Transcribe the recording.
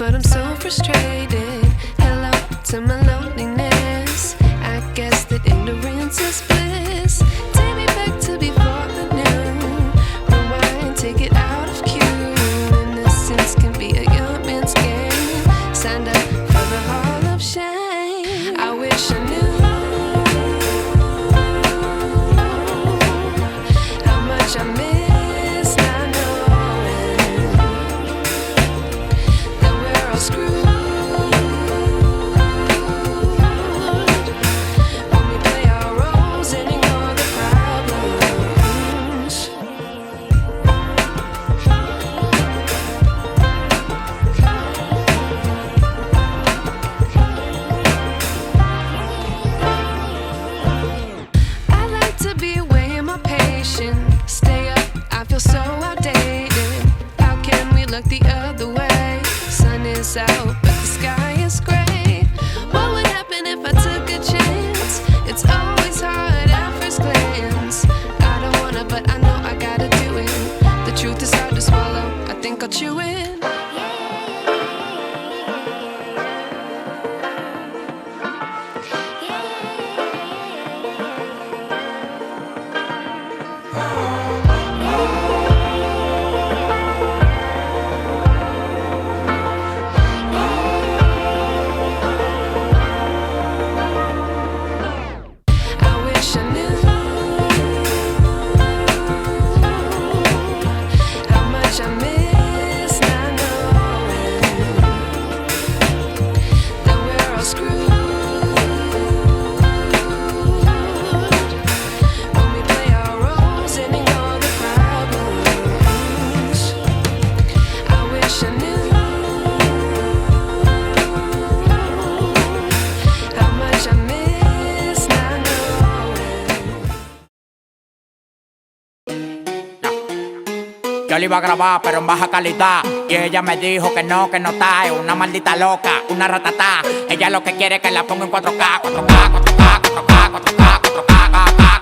but I'm so frustrated. Hello to my loneliness. I guess that ignorance is bliss. Take me back to before the noon. Rewind, take it out of cue. Innocence can be a young man's game. Signed up for the hall of shame. I wish I knew how much I miss not knowing that we're all screwed when we play our roles and ignore the problems. I like to be weighing my patience. Stay up, I feel so outdated. How can we look the other way? Sun is out, but the sky is gray. What would happen if I took a chance? It's always hard at first glance. I don't wanna, but I know I gotta do it. The truth is hard to swallow, I think I'll chew it. I wish I knew how much I miss not knowing that we're all screwed when we play our roles and ignore the problems. I wish I knew how much I miss not knowing. Yo le iba a grabar, pero en baja calidad. Y ella me dijo que no está. Es una maldita loca, una ratatá. Ella lo que quiere es que la ponga en 4K, 4K, 4K, 4K, 4K, 4K, 4K.